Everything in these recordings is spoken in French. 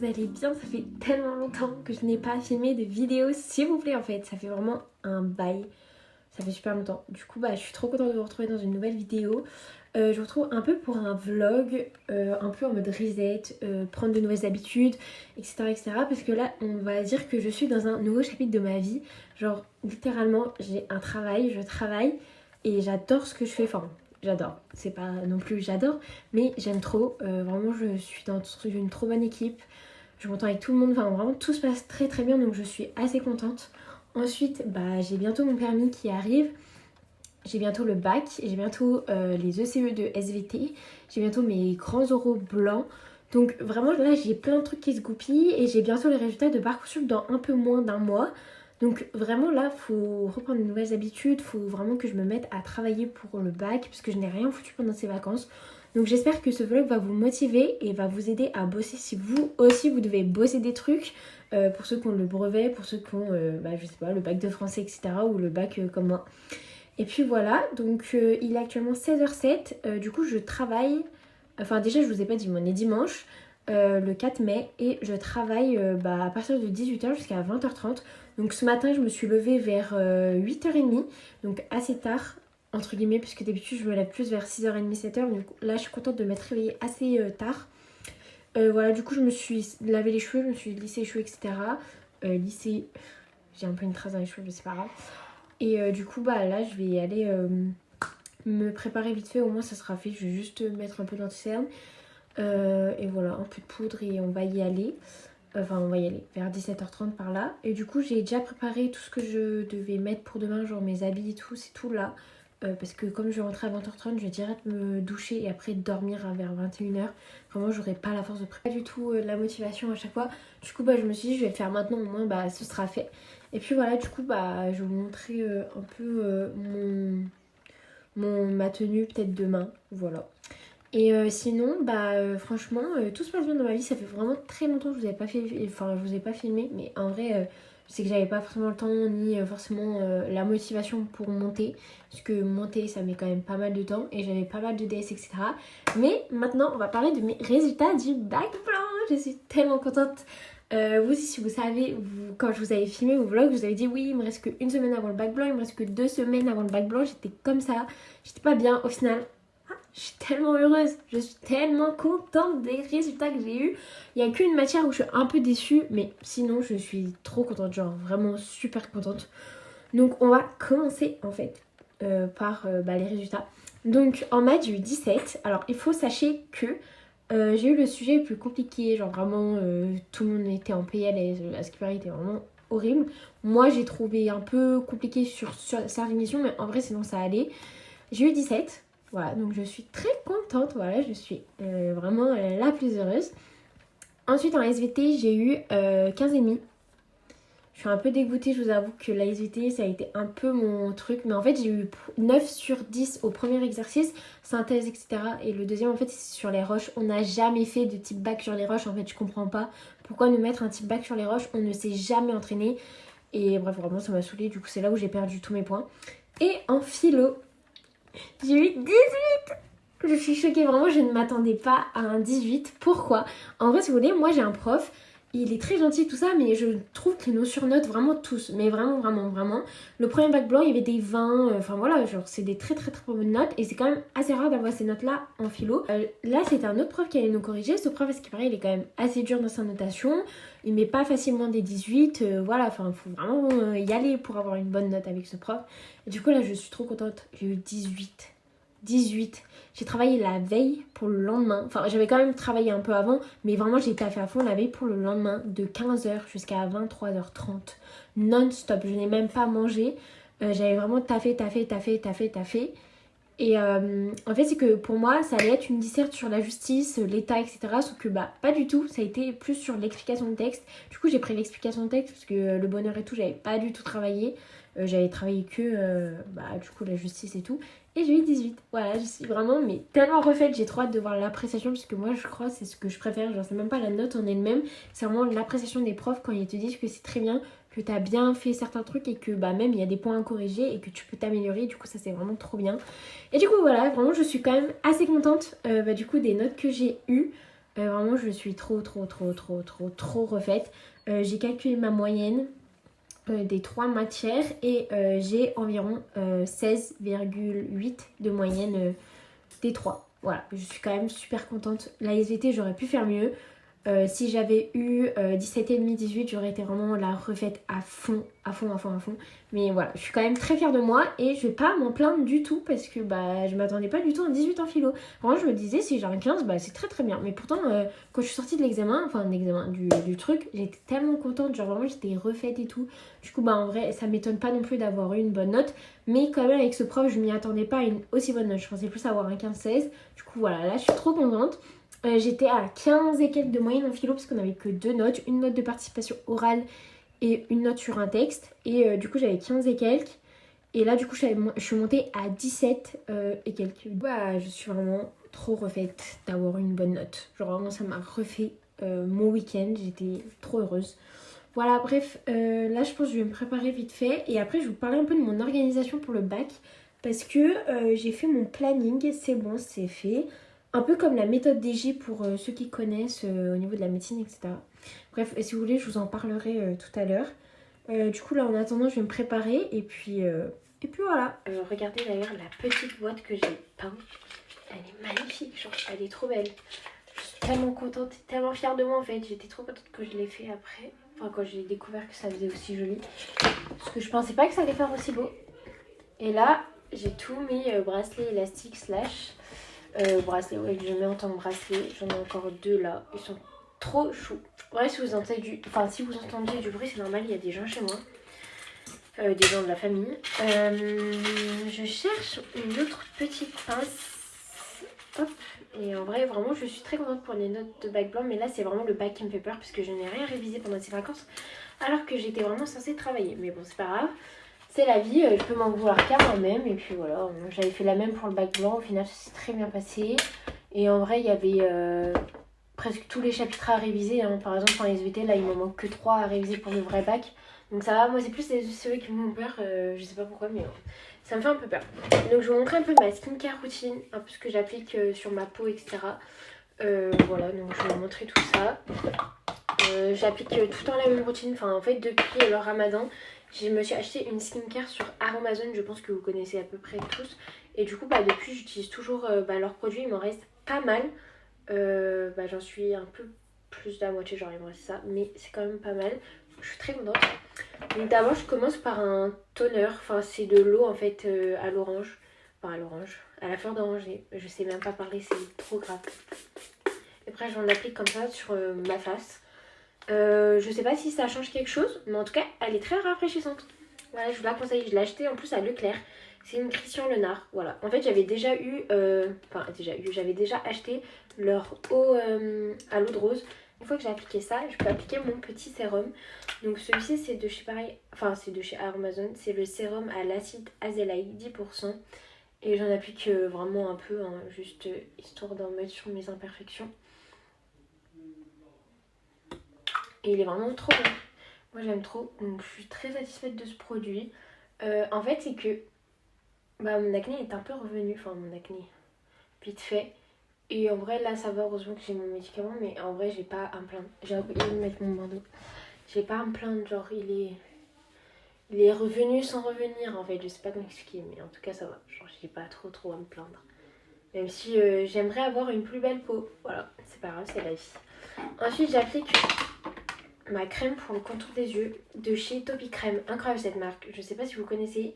allez bien. Ça fait tellement longtemps que je n'ai pas filmé de vidéo, s'il vous plaît en fait. Ça fait vraiment un bail. Ça fait super longtemps. Du coup, je suis trop contente de vous retrouver dans une nouvelle vidéo. Je vous retrouve un peu pour un vlog, un peu en mode reset, prendre de nouvelles habitudes, etc., etc. Parce que là, on va dire que je suis dans un nouveau chapitre de ma vie. Genre, littéralement, j'ai un travail, je travaille et j'adore ce que je fais. Enfin, j'adore. C'est pas non plus j'adore, mais j'aime trop. Vraiment, je suis dans une trop bonne équipe. Je m'entends avec tout le monde. Enfin, vraiment, tout se passe très très bien. Donc, je suis assez contente. Ensuite, j'ai bientôt mon permis qui arrive. J'ai bientôt le bac, j'ai bientôt les ECE de SVT, j'ai bientôt mes grands oraux blancs. Donc vraiment là j'ai plein de trucs qui se goupillent et j'ai bientôt les résultats de Parcoursup dans un peu moins d'un mois. Donc vraiment là faut reprendre de nouvelles habitudes, faut vraiment que je me mette à travailler pour le bac parce que je n'ai rien foutu pendant ces vacances. Donc j'espère que ce vlog va vous motiver et va vous aider à bosser si vous aussi vous devez bosser des trucs. Pour ceux qui ont le brevet, pour ceux qui ont je sais pas, le bac de français etc. ou le bac comme moi. Et puis voilà, donc il est actuellement 16h07, du coup je travaille, enfin déjà je vous ai pas dit, mais on est dimanche, le 4 mai, et je travaille à partir de 18h jusqu'à 20h30. Donc ce matin je me suis levée vers 8h30, donc assez tard, entre guillemets, puisque d'habitude je me lève plus vers 6h30, 7h, donc là je suis contente de m'être réveillée assez tard. Voilà, du coup je me suis lavé les cheveux, je me suis lissé les cheveux, etc. Lissé, j'ai un peu une trace dans les cheveux, mais c'est pas grave. Et du coup là je vais aller me préparer vite fait, au moins ça sera fait. Je vais juste mettre un peu d'anti-cerne et voilà, un peu de poudre et on va y aller. Enfin on va y aller vers 17h30 par là. Et du coup j'ai déjà préparé tout ce que je devais mettre pour demain, genre mes habits et tout, c'est tout là. Parce que comme je vais rentrer à 20h30, je vais direct me doucher et après dormir vers 21h. Vraiment j'aurai pas la force de préparer du tout la motivation à chaque fois. Du coup je me suis dit je vais le faire maintenant, au moins ce sera fait. Et puis voilà, du coup je vais vous montrer un peu ma tenue peut-être demain. Voilà. Et sinon franchement tout se passe bien dans ma vie. Ça fait vraiment très longtemps que je vous avais pas fait, enfin je vous ai pas filmé, mais en vrai je sais que j'avais pas forcément le temps ni forcément la motivation pour monter, parce que monter ça met quand même pas mal de temps et j'avais pas mal de DS etc. Mais maintenant on va parler de mes résultats du bac blanc. Je suis tellement contente. Vous aussi si vous savez, quand je vous avais filmé vos vlogs, je vous avais dit oui il me reste qu'une semaine avant le bac blanc, il me reste que 2 semaines avant le bac blanc. J'étais comme ça, j'étais pas bien. Au final je suis tellement heureuse, je suis tellement contente des résultats que j'ai eu. Il n'y a qu'une matière où je suis un peu déçue, mais sinon je suis trop contente, genre vraiment super contente. Donc on va commencer en fait par les résultats. Donc en maths j'ai eu 17. Alors il faut sachez que j'ai eu le sujet le plus compliqué, genre vraiment tout le monde était en PL et la scripture était vraiment horrible. Moi j'ai trouvé un peu compliqué sur certaines questions, mais en vrai sinon ça allait. J'ai eu 17. Voilà, donc je suis très contente, voilà, je suis vraiment la plus heureuse. Ensuite en SVT, j'ai eu 15,5. Je suis un peu dégoûtée, je vous avoue que la SVT, ça a été un peu mon truc. Mais en fait, j'ai eu 9 sur 10 au premier exercice, synthèse, etc. Et le deuxième, en fait, c'est sur les roches. On n'a jamais fait de type bac sur les roches. En fait, je comprends pas pourquoi nous mettre un type bac sur les roches. On ne s'est jamais entraîné. Et bref, vraiment, ça m'a saoulée. Du coup, c'est là où j'ai perdu tous mes points. Et en philo, j'ai eu 18. Je suis choquée, vraiment, je ne m'attendais pas à un 18. Pourquoi? En vrai, si vous voulez, moi j'ai un prof, il est très gentil tout ça, mais je trouve qu'il nous surnote vraiment tous. Mais vraiment, vraiment, vraiment. Le premier bac blanc, il y avait des 20, enfin voilà, genre c'est des très très très bonnes notes. Et c'est quand même assez rare d'avoir ces notes-là en philo. Là, c'était un autre prof qui allait nous corriger. Ce prof, à ce qui paraît, il est quand même assez dur dans sa notation. Il met pas facilement des 18. Voilà, enfin, il faut vraiment y aller pour avoir une bonne note avec ce prof. Et du coup, là, je suis trop contente. J'ai eu 18. 18. J'ai travaillé la veille pour le lendemain. Enfin, j'avais quand même travaillé un peu avant, mais vraiment, j'ai taffé à fond la veille pour le lendemain, de 15h jusqu'à 23h30. Non-stop. Je n'ai même pas mangé. J'avais vraiment taffé. Et en fait, c'est que pour moi, ça allait être une disserte sur la justice, l'État, etc. Sauf que pas du tout. Ça a été plus sur l'explication de texte. Du coup, j'ai pris l'explication de texte parce que le bonheur et tout, j'avais pas du tout travaillé. J'avais travaillé que du coup la justice et tout. Et j'ai eu 18. Voilà, je suis vraiment mais tellement refaite. J'ai trop hâte de voir l'appréciation parce que moi je crois que c'est ce que je préfère. Genre c'est même pas la note en elle-même. C'est vraiment l'appréciation des profs quand ils te disent que c'est très bien, que t'as bien fait certains trucs et que même il y a des points à corriger et que tu peux t'améliorer. Du coup ça c'est vraiment trop bien. Et du coup voilà, vraiment je suis quand même assez contente du coup des notes que j'ai eues. Vraiment je suis trop refaite. J'ai calculé ma moyenne des 3 matières et j'ai environ 16,8 de moyenne des 3. Voilà, je suis quand même super contente. La SVT, j'aurais pu faire mieux. Si j'avais eu 17,5, 18, j'aurais été vraiment la refaite à fond. Mais voilà, je suis quand même très fière de moi et je vais pas m'en plaindre du tout parce que je m'attendais pas du tout à un 18 en philo. Vraiment, je me disais, si j'ai un 15, c'est très bien. Mais pourtant, quand je suis sortie de l'examen, du truc, j'étais tellement contente. Genre vraiment, j'étais refaite et tout. Du coup, en vrai, ça m'étonne pas non plus d'avoir eu une bonne note. Mais quand même, avec ce prof, je m'y attendais pas à une aussi bonne note. Je pensais plus avoir un 15-16. Du coup, voilà, là, je suis trop contente. J'étais à 15 et quelques de moyenne en philo parce qu'on n'avait que 2 notes, une note de participation orale et une note sur un texte. Et du coup j'avais 15 et quelques. Et là du coup je suis montée à 17 et quelques. Je suis vraiment trop refaite d'avoir une bonne note. Genre vraiment ça m'a refait mon week-end, j'étais trop heureuse. Voilà, bref, là je pense que je vais me préparer vite fait. Et après je vais vous parler un peu de mon organisation pour le bac. Parce que j'ai fait mon planning, c'est bon, c'est fait. Un peu comme la méthode DG pour ceux qui connaissent au niveau de la médecine, etc. Bref, si vous voulez, je vous en parlerai tout à l'heure. Du coup, là, en attendant, je vais me préparer et puis voilà. Regardez d'ailleurs la petite boîte que j'ai peinte. Elle est magnifique, genre, elle est trop belle. Je suis tellement contente, tellement fière de moi en fait. J'étais trop contente que je l'ai fait après. Enfin, quand j'ai découvert que ça faisait aussi joli. Parce que je pensais pas que ça allait faire aussi beau. Et là, j'ai tout mis bracelet élastique slash... bracelet, ouais, que je mets en tant que bracelet. J'en ai encore 2 là. Ils sont trop choux. Ouais, si vous entendez du bruit, c'est normal, il y a des gens chez moi. Des gens de la famille. Je cherche une autre petite pince. Hop. Et en vrai, vraiment, je suis très contente pour les notes de bac blanc. Mais là, c'est vraiment le bac qui me fait peur parce que je n'ai rien révisé pendant ces vacances. Alors que j'étais vraiment censée travailler. Mais bon, c'est pas grave. C'est la vie, je peux m'en vouloir qu'à moi-même. Et puis voilà, j'avais fait la même pour le bac blanc. Au final, ça s'est très bien passé. Et en vrai, il y avait presque tous les chapitres à réviser. Hein. Par exemple, en SVT, là, il m'en manque que 3 à réviser pour le vrai bac. Donc ça va, moi, c'est plus ceux qui me font peur. Je sais pas pourquoi, mais ça me fait un peu peur. Donc, je vais vous montrer un peu ma skincare routine, un peu ce que j'applique sur ma peau, etc. Voilà, donc je vais vous montrer tout ça. J'applique tout le temps la même routine. Enfin, en fait, depuis le ramadan, je me suis acheté une skincare sur Aromazone, je pense que vous connaissez à peu près tous. Et du coup, depuis, j'utilise toujours leurs produits. Il m'en reste pas mal. J'en suis un peu plus de la moitié, genre il me reste ça. Mais c'est quand même pas mal. Je suis très contente. Donc d'abord, je commence par un toner. Enfin, c'est de l'eau en fait à l'orange. Enfin, à l'orange. À la fleur d'oranger. Je sais même pas parler, c'est trop grave. Et après, j'en applique comme ça sur ma face. Je sais pas si ça change quelque chose, mais en tout cas, elle est très rafraîchissante. Voilà, je vous la conseille. Je l'ai achetée en plus à Leclerc. C'est une Christian Lenard. Voilà. En fait, j'avais déjà acheté leur eau à l'eau de rose. Une fois que j'ai appliqué ça, je peux appliquer mon petit sérum. Donc celui-ci, c'est de chez c'est de chez Amazon. C'est le sérum à l'acide azélaïque 10%. Et j'en applique vraiment un peu, hein, juste histoire d'en mettre sur mes imperfections. Et il est vraiment trop bon. Moi j'aime trop, donc je suis très satisfaite de ce produit. En fait c'est que mon acné est un peu revenu, enfin mon acné vite fait. Et en vrai là ça va, heureusement que j'ai mon médicament, mais en vrai j'ai pas à me plaindre. J'ai oublié de mettre mon bandeau. J'ai pas à me plaindre, genre il est revenu sans revenir en fait, je sais pas comment expliquer, mais en tout cas ça va. Genre j'ai pas trop à me plaindre. Même si j'aimerais avoir une plus belle peau. Voilà, c'est pas grave, c'est la vie. Ensuite j'applique ma crème pour le contour des yeux de chez Topi Crème. Incroyable cette marque, je sais pas si vous connaissez.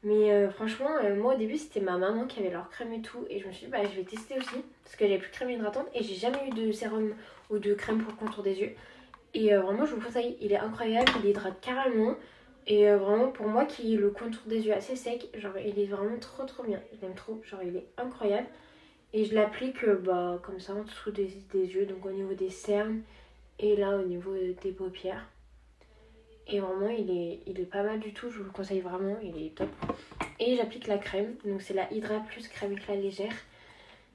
Mais franchement, moi au début c'était ma maman qui avait leur crème et tout. Et je me suis dit je vais tester aussi. Parce que j'avais plus de crème hydratante. Et j'ai jamais eu de sérum ou de crème pour le contour des yeux. Et vraiment je vous conseille, il est incroyable, il hydrate carrément. Et vraiment pour moi qui ai le contour des yeux assez sec, genre il est vraiment trop bien. Je l'aime trop, genre il est incroyable. Et je l'applique comme ça en dessous des yeux, donc au niveau des cernes. Et là au niveau des paupières. Et vraiment il est pas mal du tout, je vous le conseille vraiment, il est top. Et j'applique la crème, donc c'est la Hydra Plus crème éclat légère,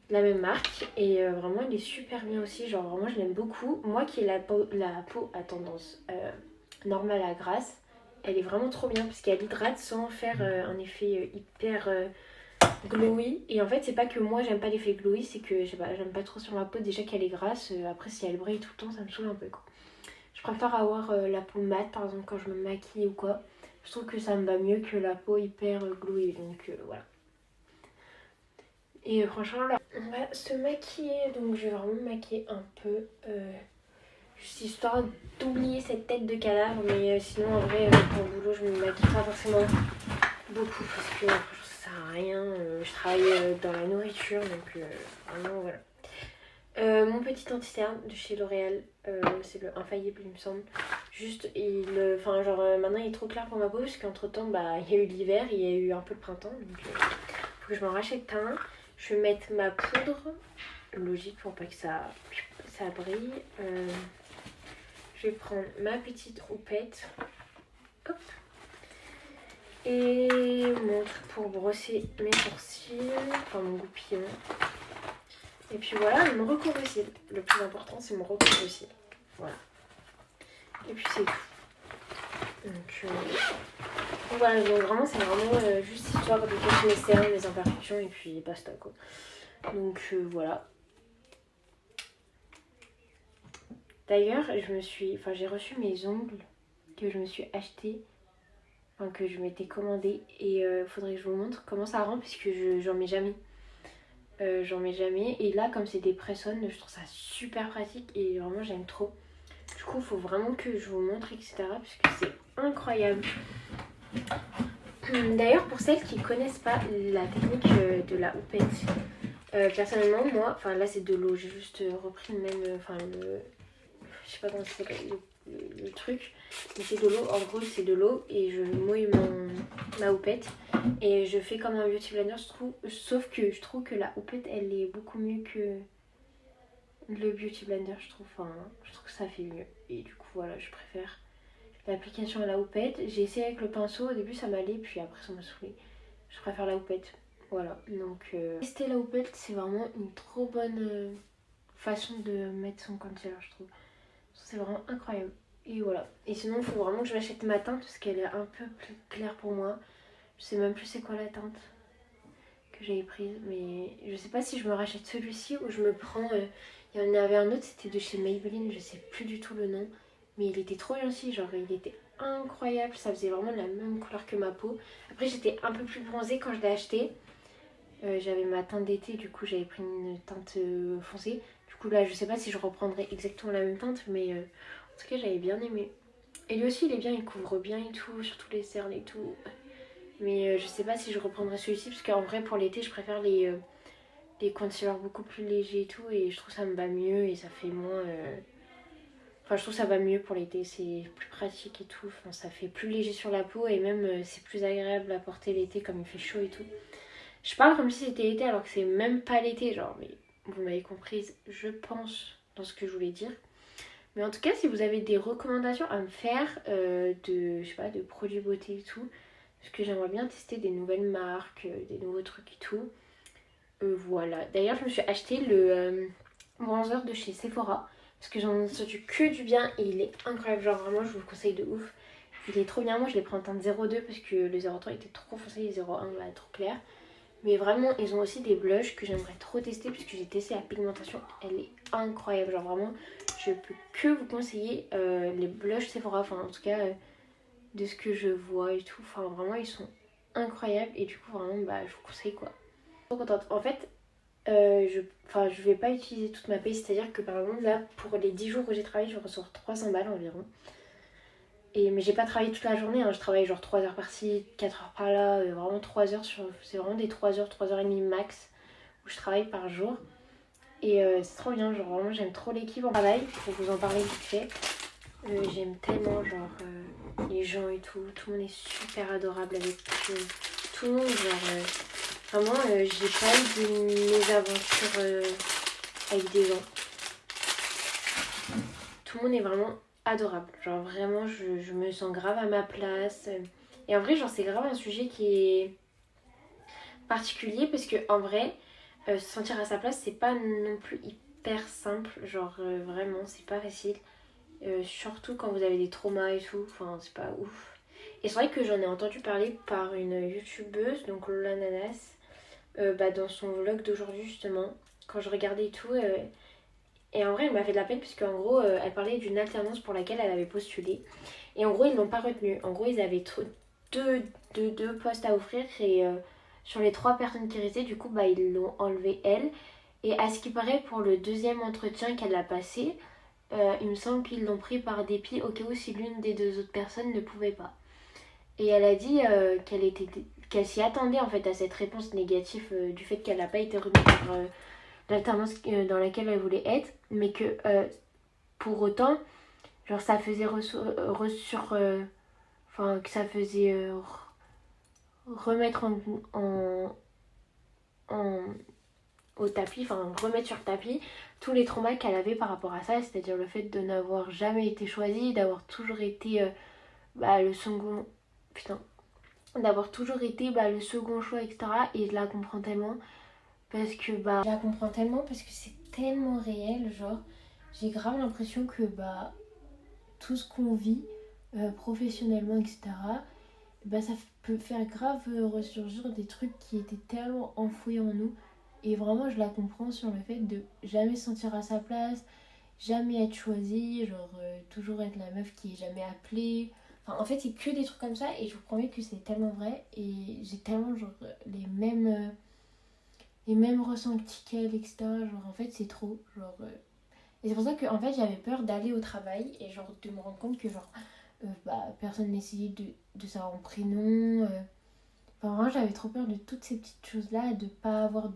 de la même marque. Et vraiment il est super bien aussi, genre vraiment je l'aime beaucoup. Moi qui ai la peau à tendance normale à grasse, elle est vraiment trop bien parce qu'elle hydrate sans faire un effet hyper glowy. Et en fait c'est pas que moi j'aime pas l'effet glowy, c'est que je sais pas, j'aime pas trop sur ma peau déjà qu'elle est grasse. Après si elle brille tout le temps ça me saoule un peu quoi. Je préfère avoir la peau mate par exemple quand je me maquille ou quoi. Je trouve que ça me va mieux que la peau hyper glowy, donc voilà. Et franchement là on va se maquiller, donc je vais vraiment me maquiller un peu. Juste histoire d'oublier cette tête de cadavre, mais sinon en vrai pour le boulot je me maquille pas forcément beaucoup parce que ça sert à rien. Je travaille dans la nourriture donc vraiment voilà. Mon petit anti-cerne de chez L'Oréal, c'est le Infaillible il me semble. Juste enfin genre maintenant il est trop clair pour ma peau parce qu'entre temps bah il y a eu l'hiver, il y a eu un peu le printemps donc faut que je m'en rachète un. Je vais mettre ma poudre, logique pour pas que ça brille. Je vais prendre ma petite houppette. Hop. Et mon truc pour brosser mes sourcils. Enfin mon goupillon. Et puis voilà, mon recours de cils. Le plus important c'est mon recours de cils. Voilà. Et puis c'est tout. Donc voilà, donc vraiment c'est vraiment juste histoire de cacher mes cernes, mes imperfections et puis basta quoi. Donc voilà. D'ailleurs, j'ai reçu mes ongles que je me suis acheté, enfin que je m'étais commandé et faudrait que je vous montre comment ça rend puisque j'en mets jamais. J'en mets jamais et là comme c'est des press-on, je trouve ça super pratique et vraiment j'aime trop. Du coup, il faut vraiment que je vous montre etc. puisque c'est incroyable. D'ailleurs, pour celles qui connaissent pas la technique de la houppette, personnellement moi, enfin là c'est de l'eau, j'ai juste repris même, je sais pas comment ça s'appelle le truc, mais c'est de l'eau, en gros c'est de l'eau et je mouille ma houppette et je fais comme un beauty blender sauf que je trouve que la houppette elle est beaucoup mieux que le beauty blender je trouve que ça fait mieux et du coup voilà je préfère l'application à la houppette. J'ai essayé avec le pinceau, au début ça m'allait puis après ça m'a saoulé, je préfère la houppette, voilà. Donc tester la houppette c'est vraiment une trop bonne façon de mettre son concealer je trouve. C'est vraiment incroyable. Et voilà. Et sinon, il faut vraiment que je m'achète ma teinte parce qu'elle est un peu plus claire pour moi. Je sais même plus c'est quoi la teinte que j'avais prise. Mais je sais pas si je me rachète celui-ci ou je me prends... Il y en avait un autre, c'était de chez Maybelline. Je sais plus du tout le nom. Mais il était trop gentil. Genre, il était incroyable. Ça faisait vraiment la même couleur que ma peau. Après, j'étais un peu plus bronzée quand je l'ai acheté. J'avais ma teinte d'été. Du coup, j'avais pris une teinte foncée. Du coup là je sais pas si je reprendrai exactement la même teinte mais en tout cas j'avais bien aimé. Et lui aussi il est bien, il couvre bien et tout, surtout les cernes et tout. Mais je sais pas si je reprendrai celui-ci parce qu'en vrai pour l'été je préfère les concealers beaucoup plus légers et tout et je trouve ça me va mieux et ça fait moins... Enfin je trouve ça va mieux pour l'été, c'est plus pratique et tout, enfin, ça fait plus léger sur la peau et même c'est plus agréable à porter l'été comme il fait chaud et tout. Je parle comme si c'était l'été alors que c'est même pas l'été genre mais... Vous m'avez comprise, je pense, dans ce que je voulais dire. Mais en tout cas, si vous avez des recommandations à me faire je sais pas, de produits beauté et tout, parce que j'aimerais bien tester des nouvelles marques, des nouveaux trucs et tout. Voilà. D'ailleurs, je me suis acheté le bronzer de chez Sephora, parce que j'en ai entendu que du bien et il est incroyable. Genre vraiment, je vous le conseille de ouf. Il est trop bien. Moi, je l'ai pris en teinte 02 parce que le 03 était trop foncé, le 01 là, trop clair. Mais vraiment, ils ont aussi des blushs que j'aimerais trop tester puisque j'ai testé la pigmentation. Elle est incroyable. Genre vraiment, je peux que vous conseiller les blushs Sephora. Enfin, en tout cas, de ce que je vois et tout. Enfin, vraiment, ils sont incroyables. Et du coup, vraiment, bah, je vous conseille quoi. Trop contente. En fait, je vais pas utiliser toute ma paye. C'est-à-dire que par exemple, là, pour les 10 jours où j'ai travaillé, je reçois 300 balles environ. Mais j'ai pas travaillé toute la journée, hein. Je travaille genre 3 heures par-ci, 4 heures par-là, vraiment 3 heures c'est vraiment des 3 heures, 3 heures et demie max où je travaille par jour. Et c'est trop bien, genre vraiment j'aime trop l'équipe en travail, pour vous en parler vite fait. J'aime tellement genre les gens et tout le monde est super adorable avec tout le monde, genre vraiment j'ai pas eu de mésaventures avec des gens. Tout le monde est vraiment adorable, genre vraiment je me sens grave à ma place et en vrai genre c'est grave un sujet qui est particulier parce que en vrai se sentir à sa place c'est pas non plus hyper simple, genre vraiment c'est pas facile, surtout quand vous avez des traumas et tout, enfin c'est pas ouf. Et c'est vrai que j'en ai entendu parler par une youtubeuse, donc Lola Nanas, dans son vlog d'aujourd'hui justement, quand je regardais et tout. Et en vrai, elle m'a fait de la peine parce qu'en gros, elle parlait d'une alternance pour laquelle elle avait postulé. Et en gros, ils l'ont pas retenue. En gros, ils avaient deux postes à offrir et sur les 3 personnes qui restaient, du coup, bah, ils l'ont enlevée elle. Et à ce qui paraît, pour le deuxième entretien qu'elle a passé, il me semble qu'ils l'ont pris par dépit au cas où si l'une des 2 autres personnes ne pouvait pas. Et elle a dit qu'elle s'y attendait en fait à cette réponse négative du fait qu'elle n'a pas été retenue par l'alternance dans laquelle elle voulait être, mais que pour autant, genre ça faisait enfin que ça faisait remettre en au tapis, enfin remettre sur le tapis tous les traumas qu'elle avait par rapport à ça, c'est-à-dire le fait de n'avoir jamais été choisie, d'avoir toujours été le second, putain, d'avoir toujours été le second choix, etc. Et je la comprends tellement parce que je la comprends tellement parce que c'est tellement réel, genre j'ai grave l'impression que tout ce qu'on vit professionnellement, etc. Ça peut faire grave ressurgir des trucs qui étaient tellement enfouis en nous. Et vraiment, je la comprends sur le fait de jamais se sentir à sa place, jamais être choisie, genre toujours être la meuf qui est jamais appelée. Enfin, en fait, c'est que des trucs comme ça et je vous promets que c'est tellement vrai et j'ai tellement genre les mêmes ressentis qu'elle, etc. Genre, en fait, c'est trop. Genre, et c'est pour ça que en fait, j'avais peur d'aller au travail et genre de me rendre compte que genre personne n'essayait de savoir mon prénom. Enfin, vraiment, j'avais trop peur de toutes ces petites choses-là, de pas avoir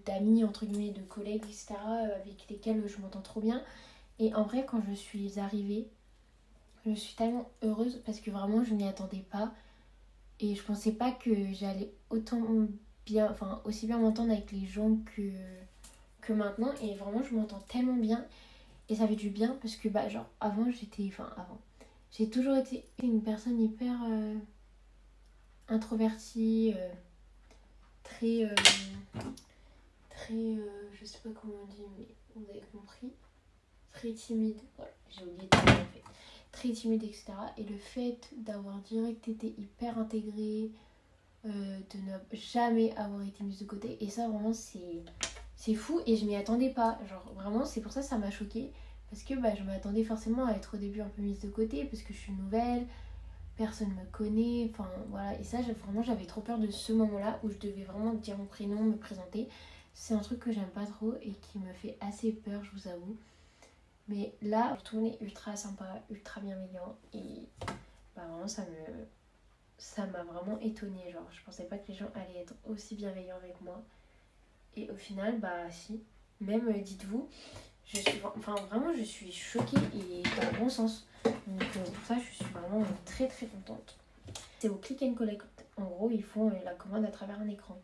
d'amis, entre guillemets, de collègues, etc., avec lesquels je m'entends trop bien. Et en vrai, quand je suis arrivée, je suis tellement heureuse parce que vraiment, je n'y attendais pas. Et je pensais pas que j'allais autant bien, enfin, aussi bien m'entendre avec les gens que maintenant. Et vraiment, je m'entends tellement bien. Et ça fait du bien parce que, genre, avant, j'ai toujours été une personne hyper introvertie, très, je sais pas comment on dit, mais vous avez compris, très timide, voilà, j'ai oublié de dire en fait, très timide, etc. Et le fait d'avoir direct été hyper intégrée, de ne jamais avoir été mise de côté, et ça vraiment c'est fou et je m'y attendais pas, genre vraiment c'est pour ça que ça m'a choquée, parce que je m'attendais forcément à être au début un peu mise de côté, parce que je suis nouvelle, personne me connaît, enfin voilà, et ça vraiment j'avais trop peur de ce moment-là où je devais vraiment dire mon prénom, me présenter. C'est un truc que j'aime pas trop et qui me fait assez peur, je vous avoue. Mais là, tout le monde est ultra sympa, ultra bienveillant et vraiment ça m'a vraiment étonnée, genre je pensais pas que les gens allaient être aussi bienveillants avec moi. Et au final, si, même dites-vous, vraiment je suis choquée et dans le bon sens. Donc pour ça, je suis vraiment très très contente. C'est au click and collect. En gros, ils font la commande à travers un écran.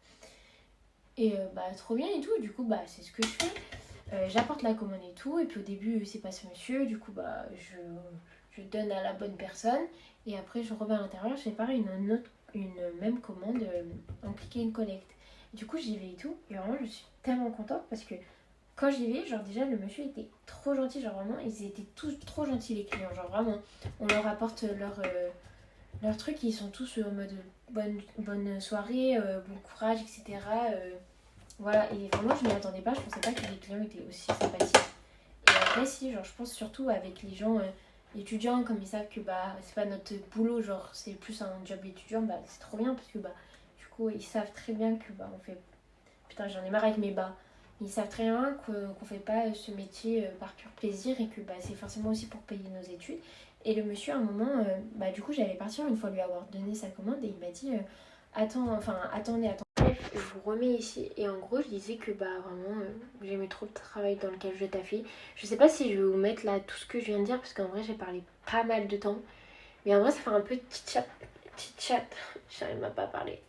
Et trop bien et tout. Du coup, c'est ce que je fais. J'apporte la commande et tout. Et puis au début, c'est pas ce monsieur. Du coup, je donne à la bonne personne. Et après, je reviens à l'intérieur. J'ai pareil une même commande en click and collect. Du coup, j'y vais et tout. Et vraiment, je suis tellement contente parce que quand j'y vais, genre déjà, le monsieur était trop gentil. Genre vraiment, ils étaient tous trop gentils, les clients. Genre vraiment, on leur apporte leur truc. Ils sont tous en mode bonne soirée, bon courage, etc. Voilà, et vraiment, je m'y attendais pas. Je pensais pas que les clients étaient aussi sympathiques. Et après, si, genre, je pense surtout avec les gens étudiants, comme ils savent que c'est pas notre boulot, genre, c'est plus un job étudiant, c'est trop bien parce que du coup, ils savent très bien que on fait. Putain, j'en ai marre avec mes bas. Ils savent très bien qu'on fait pas ce métier par pur plaisir et que c'est forcément aussi pour payer nos études. Et le monsieur, à un moment, du coup, j'allais partir une fois lui avoir donné sa commande et il m'a dit attendez. Bref, je vous remets ici. Et en gros, je disais que vraiment, j'aimais trop le travail dans lequel je taffais. Je sais pas si je vais vous mettre là tout ce que je viens de dire parce qu'en vrai, j'ai parlé pas mal de temps. Mais en vrai, ça fait un peu petit chat. J'arrive même pas à parler.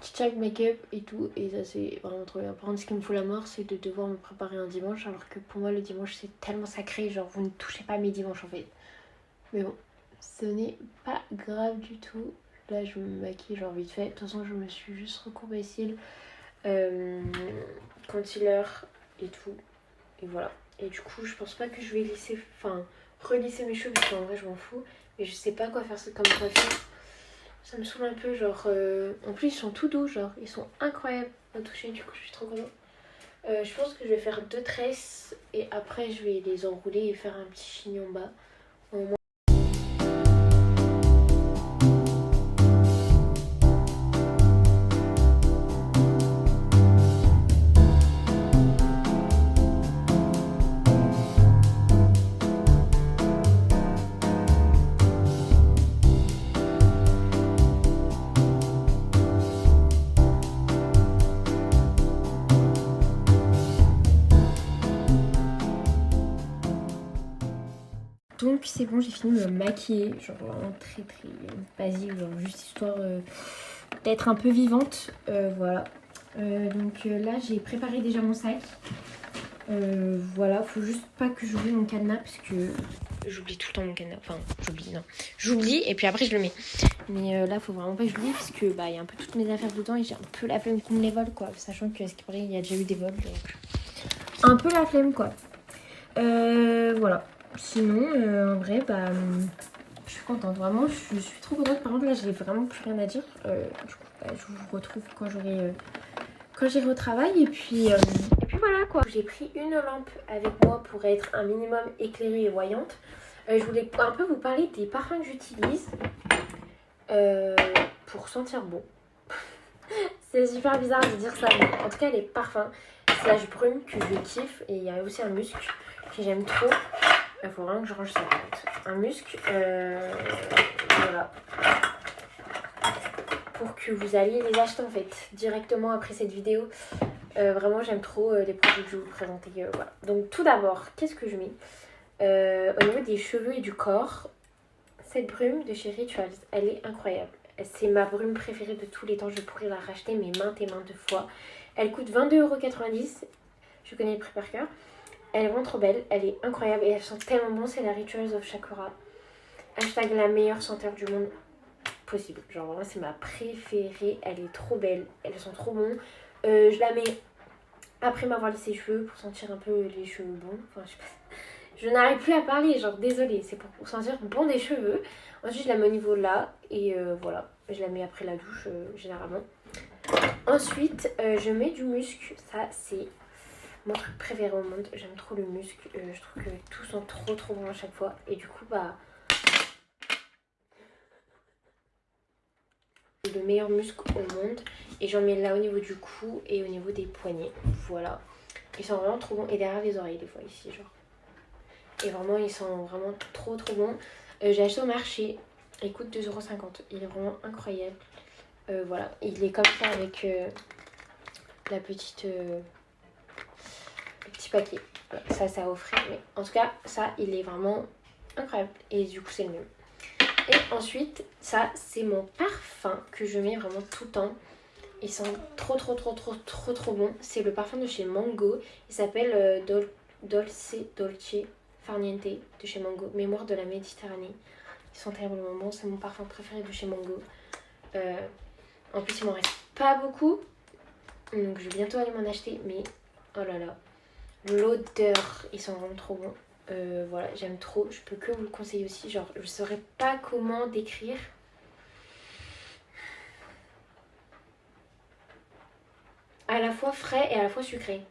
Check make-up et tout, et ça c'est vraiment trop bien. Par contre, ce qui me fout la mort, c'est de devoir me préparer un dimanche, alors que pour moi le dimanche c'est tellement sacré, genre vous ne touchez pas mes dimanches en fait. Mais bon, ce n'est pas grave du tout. Là je me maquille genre vite fait. De toute façon je me suis juste recourbé les cils, concealer et tout, et voilà. Et du coup je pense pas que je vais relisser mes cheveux parce qu'en vrai je m'en fous, mais je sais pas quoi faire comme coiffure. Ça me saoule un peu, genre... En plus, ils sont tout doux, genre. Ils sont incroyables à toucher, du coup, je suis trop contente. Je pense que je vais faire 2 tresses et après, je vais les enrouler et faire un petit chignon bas. Au moins. Donc c'est bon, j'ai fini de me maquiller, genre vraiment très très basique, genre juste histoire d'être un peu vivante, voilà. Donc là j'ai préparé déjà mon sac, voilà, faut juste pas que j'oublie mon cadenas parce que j'oublie tout le temps mon cadenas, enfin j'oublie et puis après je le mets. Mais là faut vraiment pas que j'oublie parce que bah il y a un peu toutes mes affaires dedans et j'ai un peu la flemme qu'on me les vole quoi, sachant que ce qui paraît il y a déjà eu des vols, donc un peu la flemme quoi. Voilà. Sinon, en vrai, bah, je suis contente. Vraiment, je suis trop contente. Par contre, là, j'ai vraiment plus rien à dire. Du coup, bah, je vous retrouve quand j'irai au travail. Et puis voilà quoi. J'ai pris une lampe avec moi pour être un minimum éclairée et voyante. Je voulais un peu vous parler des parfums que j'utilise pour sentir bon. C'est super bizarre de dire ça, mais en tout cas, les parfums, c'est la brume que je kiffe. Et il y a aussi un musc que j'aime trop. Il faut vraiment que je range ça. Un musc, voilà. Pour que vous alliez les acheter en fait directement après cette vidéo. Vraiment, j'aime trop les produits que je vais vous présenter. Voilà. Donc tout d'abord, qu'est-ce que je mets au niveau des cheveux et du corps, cette brume de chez Rituals, elle est incroyable. C'est ma brume préférée de tous les temps. Je pourrais la racheter mais maintes et maintes fois. Elle coûte 22,90 €. Je connais le prix par cœur. Elle est vraiment trop belle, elle est incroyable et elle sent tellement bon, c'est la Rituals of Sakura. Hashtag la meilleure senteur du monde possible. Genre vraiment c'est ma préférée, elle est trop belle, elles sont trop bon. Je la mets après m'avoir laissé les cheveux pour sentir un peu les cheveux bons. Enfin je sais pas. Je n'arrive plus à parler, genre désolée, c'est pour sentir bon des cheveux. Ensuite je la mets au niveau là et voilà. Je la mets après la douche généralement. Ensuite je mets du musc, ça c'est mon truc préféré au monde, j'aime trop le musc, je trouve que tout sent trop trop bon à chaque fois et du coup bah le meilleur musc au monde et j'en mets là au niveau du cou et au niveau des poignets, voilà. Ils sont vraiment trop bons et derrière les oreilles des fois ici genre. Et vraiment ils sont vraiment trop trop bons. J'ai acheté au marché, il coûte 2,50 €, il est vraiment incroyable. Voilà, il est comme ça avec la petite... le petit paquet. Voilà, ça offrait. Mais en tout cas, ça, il est vraiment incroyable. Et du coup, c'est le même. Et ensuite, ça, c'est mon parfum que je mets vraiment tout le temps. Ils sont trop, trop, trop, trop, trop, trop bons. C'est le parfum de chez Mango. Il s'appelle Dolce Farniente de chez Mango. Mémoire de la Méditerranée. Ils sont terriblement bons. C'est mon parfum préféré de chez Mango. En plus, il m'en reste pas beaucoup. Donc, je vais bientôt aller m'en acheter. Mais, oh là là. L'odeur, ils sont vraiment trop bons. Voilà, j'aime trop. Je peux que vous le conseiller aussi. Genre, je saurais pas comment décrire. À la fois frais et à la fois sucré.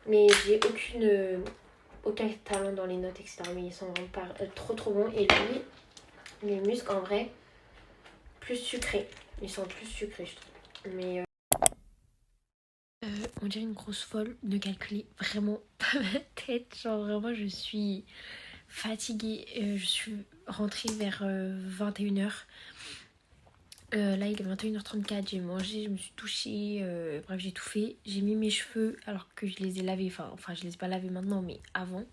Mais j'ai aucun talent dans les notes, etc. Mais ils sont vraiment pas, trop trop bons. Et lui, les muscles en vrai, plus sucrés. Ils sont plus sucrés, je trouve. Mais on dirait une grosse folle. Ne calculez vraiment pas ma tête. Genre vraiment, je suis fatiguée. Je suis rentrée vers 21 h. Là il est 21 h 34, j'ai mangé, je me suis touchée, bref j'ai tout fait. J'ai mis mes cheveux alors que je les ai lavés, enfin je les ai pas lavés maintenant mais avant.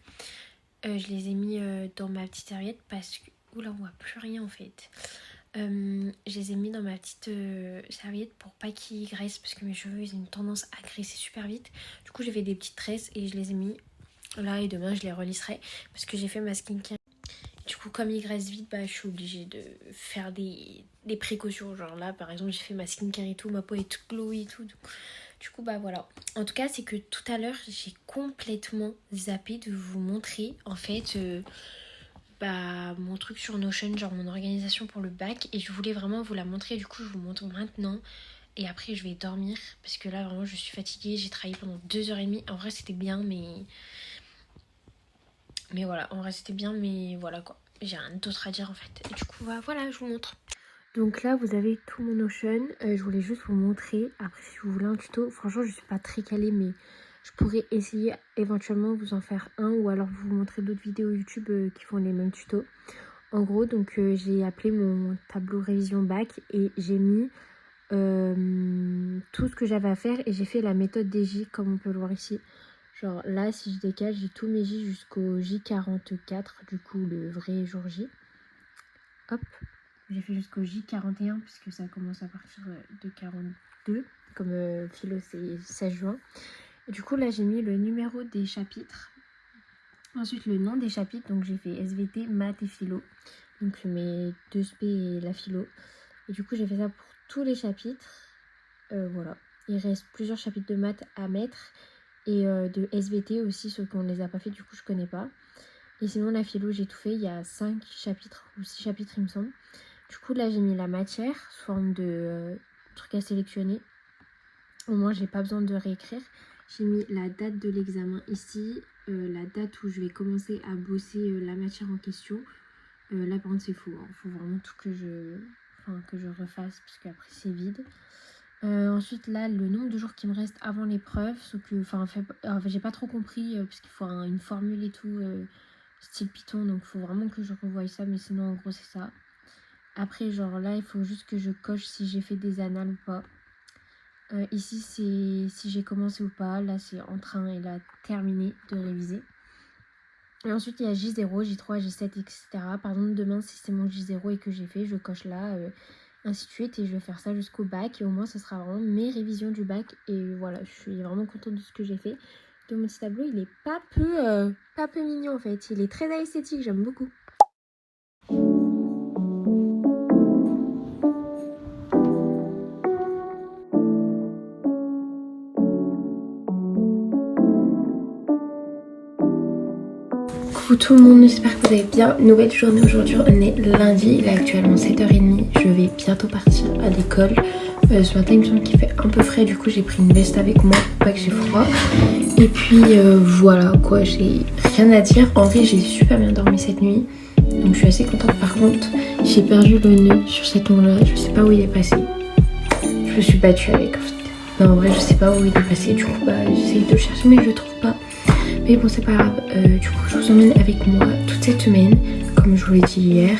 Je les ai mis dans ma petite serviette parce que... Oula on voit plus rien en fait. Je les ai mis dans ma petite serviette pour pas qu'ils graissent parce que mes cheveux ils ont une tendance à graisser super vite. Du coup j'ai fait des petites tresses et je les ai mis là et demain je les relisserai parce que j'ai fait ma skincare. Du coup, comme il graisse vite, bah, je suis obligée de faire des précautions. Genre là, par exemple, j'ai fait ma skincare et tout, ma peau est toute glowy et tout. Du coup, bah voilà. En tout cas, c'est que tout à l'heure, j'ai complètement zappé de vous montrer, en fait, mon truc sur Notion, genre mon organisation pour le bac. Et je voulais vraiment vous la montrer, du coup je vous montre maintenant. Et après je vais dormir parce que là vraiment je suis fatiguée, j'ai travaillé pendant 2h30. En vrai c'était bien mais voilà, en vrai c'était bien mais voilà quoi. J'ai rien d'autre à dire en fait. Et du coup voilà, je vous montre. Donc là vous avez tout mon Notion, je voulais juste vous montrer. Après si vous voulez un tuto, franchement je suis pas très calée mais je pourrais essayer éventuellement vous en faire un ou alors vous montrer d'autres vidéos YouTube qui font les mêmes tutos. En gros donc j'ai appelé mon tableau révision bac et j'ai mis tout ce que j'avais à faire et j'ai fait la méthode des J comme on peut le voir ici. Genre là si je décale j'ai tous mes J jusqu'au J44, du coup le vrai jour J. Hop, j'ai fait jusqu'au J41 puisque ça commence à partir de 42 comme philo c'est 16 juin. Et du coup là j'ai mis le numéro des chapitres, ensuite le nom des chapitres, donc j'ai fait SVT, maths et philo, donc mes 2 SP et la philo. Et du coup j'ai fait ça pour tous les chapitres. Voilà, il reste plusieurs chapitres de maths à mettre et de SVT aussi, ceux qu'on ne les a pas fait, du coup je connais pas. Et sinon la philo j'ai tout fait, il y a 5 chapitres ou 6 chapitres il me semble. Du coup là j'ai mis la matière sous forme de trucs à sélectionner, au moins j'ai pas besoin de réécrire. J'ai mis la date de l'examen ici, la date où je vais commencer à bosser la matière en question. Là par contre c'est faux, hein. Faut vraiment tout que je refasse parce qu'après c'est vide. Ensuite là le nombre de jours qui me reste avant l'épreuve, sauf que j'ai pas trop compris parce qu'il faut une formule et tout style Python, donc il faut vraiment que je revoie ça, mais sinon en gros c'est ça. Après genre là il faut juste que je coche si j'ai fait des annales ou pas. Ici c'est si j'ai commencé ou pas, là c'est en train et là terminé de réviser. Et ensuite il y a J0, J3, J7 etc. Par exemple demain si c'est mon J0 et que j'ai fait, je coche là, ainsi de suite, et je vais faire ça jusqu'au bac et au moins ça sera vraiment mes révisions du bac. Et voilà, je suis vraiment contente de ce que j'ai fait. De mon petit tableau, il est pas peu mignon en fait, il est très esthétique, j'aime beaucoup. Coucou tout le monde, j'espère que vous allez bien. Nouvelle journée aujourd'hui, on est lundi, il est actuellement 7h30, je vais bientôt partir à l'école. Ce matin il me semble qu'il fait un peu frais, du coup j'ai pris une veste avec moi pour pas que j'ai froid. Et puis voilà quoi, j'ai rien à dire. En vrai j'ai super bien dormi cette nuit, donc je suis assez contente. Par contre j'ai perdu le nœud sur cet ongle là, je sais pas où il est passé. Je me suis battue avec en fait. Non en vrai je sais pas où il est passé, du coup j'essaye de le chercher mais je le trouve pas. Mais bon c'est pas grave, du coup je vous emmène avec moi toute cette semaine, comme je vous l'ai dit hier.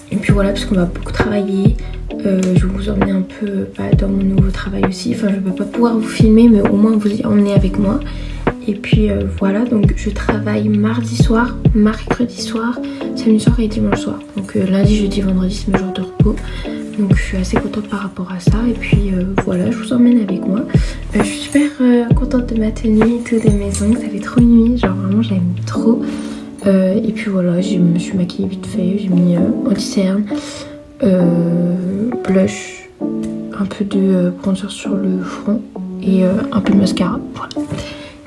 Et puis voilà, parce qu'on va beaucoup travailler. Je vais vous emmener un peu dans mon nouveau travail aussi. Enfin je vais pas pouvoir vous filmer mais au moins vous y emmener avec moi. Et puis voilà, donc je travaille mardi soir, mercredi soir, samedi soir et dimanche soir. Donc lundi, jeudi, vendredi c'est mes jours de repos. Donc je suis assez contente par rapport à ça. Et puis voilà, je vous emmène avec moi. Je suis super contente de ma tenue et tout, de mes ongles. Ça fait trop une nuit, genre vraiment j'aime trop. Et puis voilà, je me suis maquillée vite fait. J'ai mis anti-cerne, blush, un peu de bronzer sur le front et un peu de mascara. Voilà.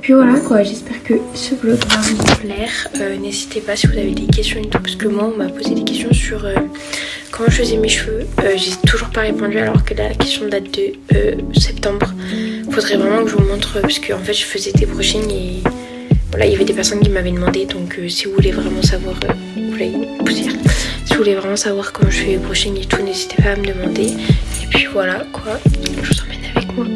Puis voilà quoi, j'espère que ce vlog va vous plaire. N'hésitez pas si vous avez des questions et tout, parce que moi on m'a posé des questions sur comment je faisais mes cheveux. J'ai toujours pas répondu alors que la question date de septembre. Faudrait vraiment que je vous montre, parce que en fait je faisais des brushings et voilà, il y avait des personnes qui m'avaient demandé. Donc si vous voulez vraiment savoir, poussière. Si vous voulez vraiment savoir comment je fais les brushings et tout, n'hésitez pas à me demander. Et puis voilà quoi, je vous emmène avec moi.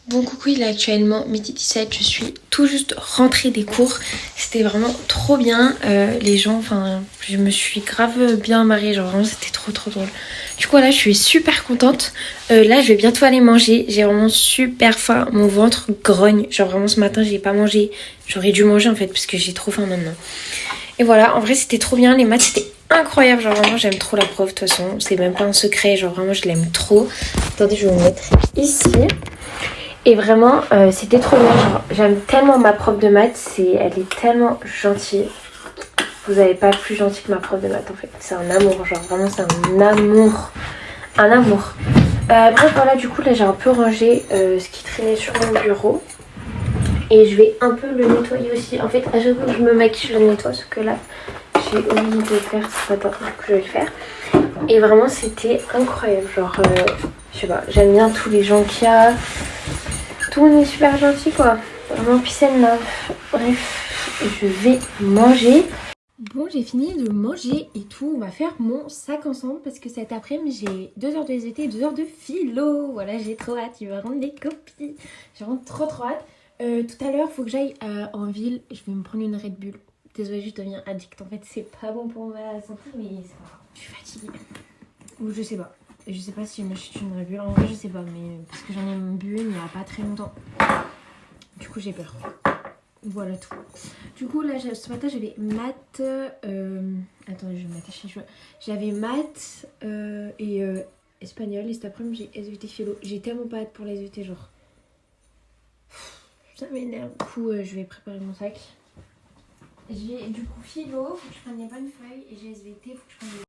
Bon coucou, il est actuellement midi 17, je suis tout juste rentrée des cours. C'était vraiment trop bien, les gens, enfin je me suis grave bien marrée, genre vraiment c'était trop drôle. Du coup là je suis super contente, là je vais bientôt aller manger, j'ai vraiment super faim, mon ventre grogne, genre vraiment ce matin j'ai pas mangé, j'aurais dû manger en fait parce que j'ai trop faim maintenant. Et voilà, en vrai c'était trop bien, les maths c'était incroyable, genre vraiment j'aime trop la prof de toute façon, c'est même pas un secret, genre vraiment je l'aime trop. Attendez, je vais vous mettre ici. Et vraiment, c'était trop bien. Genre, j'aime tellement ma prof de maths, elle est tellement gentille. Vous n'avez pas plus gentil que ma prof de maths en fait. C'est un amour, genre vraiment c'est un amour. Un amour. Bref voilà, du coup là j'ai un peu rangé ce qui traînait sur mon bureau. Et je vais un peu le nettoyer aussi. En fait à chaque fois que je me maquille je le nettoie. Sauf que là j'ai oublié de le faire ce matin. Du coup je vais le faire. Et vraiment c'était incroyable. Genre je sais pas, j'aime bien tous les gens qu'il y a. Tout le monde est super gentil quoi. Vraiment piscine là. Bref, je vais manger. Bon, j'ai fini de manger et tout. On va faire mon sac ensemble parce que cet après-midi, j'ai 2 heures de SVT et 2 heures de philo. Voilà, j'ai trop hâte. Il va rendre des copies. J'ai vraiment trop hâte. Tout à l'heure, il faut que j'aille en ville. Je vais me prendre une Red Bull. Désolée, je deviens addict. En fait, c'est pas bon pour ma santé, mais c'est pas grave. Je suis fatiguée. Ou je sais pas. Je sais pas si je me chute une Red Bull. En vrai, je sais pas. Mais parce que j'en ai bu une il y a pas très longtemps. Du coup, j'ai peur. Voilà tout. Du coup là ce matin j'avais maths. Attendez, je vais m'attacher les cheveux. J'avais maths et espagnol. Et cet après-midi j'ai SVT philo. J'ai tellement pas hâte pour les SVT genre. Ça m'énerve. Du coup je vais préparer mon sac. J'ai du coup philo, faut que je prenne les bonnes feuilles. Et j'ai SVT, faut que je prenne les...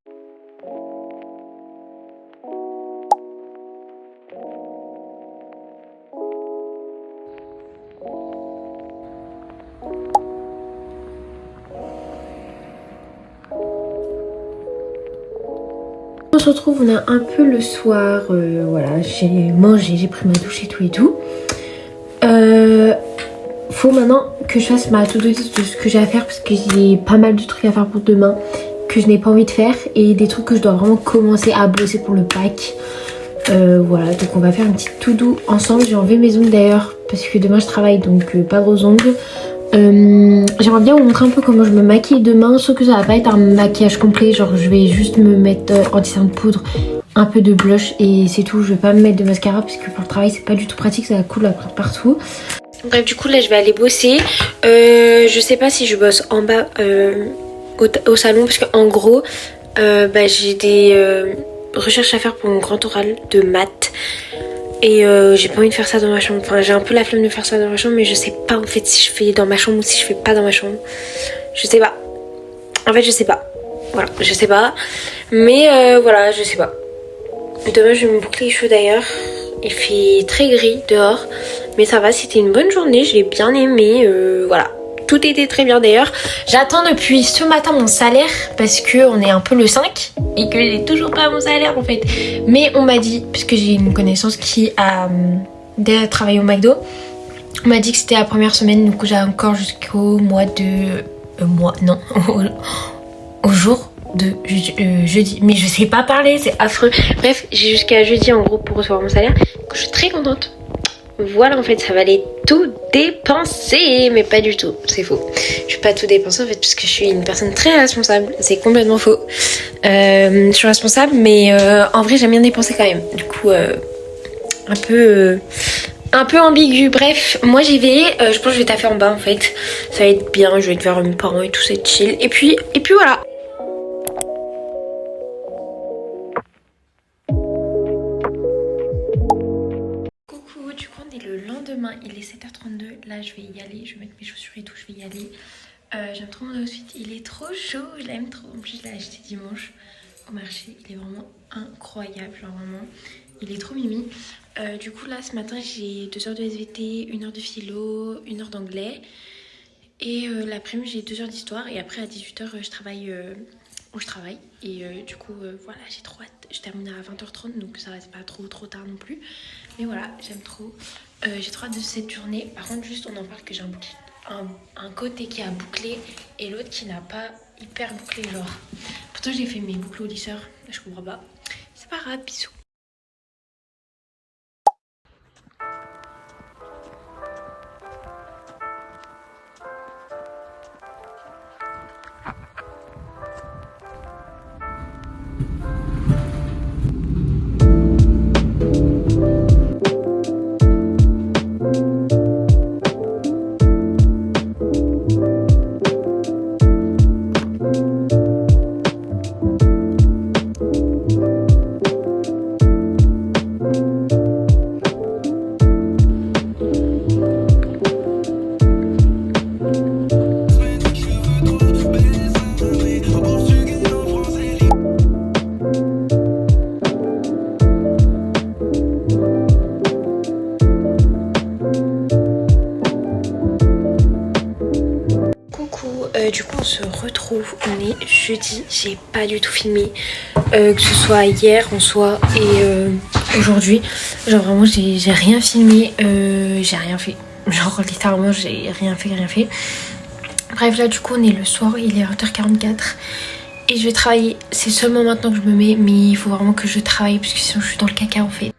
On se retrouve, on a un peu le soir, voilà, j'ai mangé, j'ai pris ma douche et tout. Faut maintenant que je fasse ma to-do list de ce que j'ai à faire parce que j'ai pas mal de trucs à faire pour demain que je n'ai pas envie de faire et des trucs que je dois vraiment commencer à bosser pour le bac. Voilà, donc on va faire une petite to-do ensemble. J'ai enlevé mes ongles d'ailleurs parce que demain je travaille donc pas de gros ongles. J'aimerais bien vous montrer un peu comment je me maquille demain, sauf que ça va pas être un maquillage complet, genre je vais juste me mettre en dessin de poudre, un peu de blush et c'est tout. Je vais pas me mettre de mascara parce que pour le travail c'est pas du tout pratique, ça coule après partout. Bref, du coup là je vais aller bosser. Je sais pas si je bosse en bas au salon parce qu'en gros j'ai des recherches à faire pour mon grand oral de maths. Et j'ai pas envie de faire ça dans ma chambre. Enfin, j'ai un peu la flemme de faire ça dans ma chambre, mais je sais pas en fait si je fais dans ma chambre ou si je fais pas dans ma chambre. Je sais pas. En fait, je sais pas. Voilà, je sais pas. Mais voilà, je sais pas. Demain, je vais me boucler les cheveux d'ailleurs. Il fait très gris dehors. Mais ça va, c'était une bonne journée. Je l'ai bien aimé. Voilà. Tout était très bien d'ailleurs. J'attends depuis ce matin mon salaire parce qu'on est un peu le 5 et que j'ai toujours pas mon salaire en fait. Mais on m'a dit, puisque j'ai une connaissance qui a déjà travaillé au McDo, on m'a dit que c'était la première semaine, du coup j'ai encore jusqu'au mois de... au jour de jeudi. Mais je sais pas parler, c'est affreux. Bref, j'ai jusqu'à jeudi en gros pour recevoir mon salaire. Donc je suis très contente. Voilà, en fait, ça va aller tout dépenser. Mais pas du tout, c'est faux. Je vais pas tout dépenser en fait, parce que je suis une personne très responsable. C'est complètement faux. Je suis responsable, mais en vrai, j'aime bien dépenser quand même. Du coup, un peu ambigu. Bref, moi j'y vais. Je pense que je vais taffer en bas en fait. Ça va être bien. Je vais être vers mes parents et tout, c'est chill. Et puis voilà. Le lendemain, il est 7h32. Là, je vais y aller. Je vais mettre mes chaussures et tout. Je vais y aller. J'aime trop mon outfit. Il est trop chaud. Je l'aime trop. En plus, je l'ai acheté dimanche au marché. Il est vraiment incroyable. Genre, vraiment, il est trop mimi. Du coup, là, ce matin, j'ai 2 heures de SVT, 1 heure de philo, 1 heure d'anglais. Et l'après-midi, j'ai 2 heures d'histoire. Et après, à 18h, je travaille où je travaille. Et du coup, voilà, j'ai trop hâte. Je termine à 20h30, donc ça va, c'est pas trop tard non plus. Mais voilà, j'aime trop. J'ai trop hâte de cette journée. Par contre, juste, on en parle que j'ai un côté qui a bouclé et l'autre qui n'a pas hyper bouclé, genre. Pourtant, j'ai fait mes boucles au lisseur. Je comprends pas. C'est pas grave, bisous. du coup on se retrouve, on est jeudi, j'ai pas du tout filmé, que ce soit hier, en soi et aujourd'hui. Genre vraiment j'ai rien filmé, j'ai rien fait. Genre littéralement j'ai rien fait. Bref là du coup on est le soir, il est 20h44 et je vais travailler. C'est seulement maintenant que je me mets, mais il faut vraiment que je travaille parce que sinon je suis dans le caca en fait.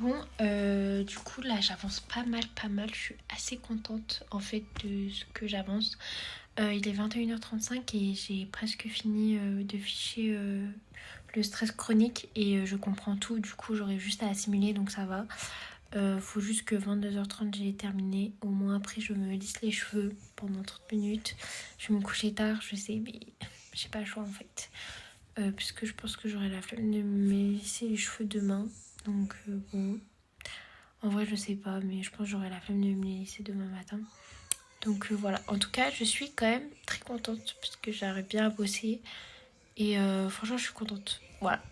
Bon, du coup là j'avance pas mal, je suis assez contente en fait de ce que j'avance. Il est 21h35 et j'ai presque fini de ficher le stress chronique et je comprends tout, du coup j'aurai juste à assimiler donc ça va. Faut juste que 22h30 j'ai terminé, au moins après je me lisse les cheveux pendant 30 minutes. Je vais me coucher tard, je sais, mais j'ai pas le choix en fait. Puisque je pense que j'aurai la flemme de me lisser les cheveux demain. Donc bon, en vrai je sais pas, mais je pense que j'aurai la flemme de me les lisser demain matin. Donc voilà, en tout cas je suis quand même très contente parce que j'arrive bien à bosser et franchement je suis contente. Voilà.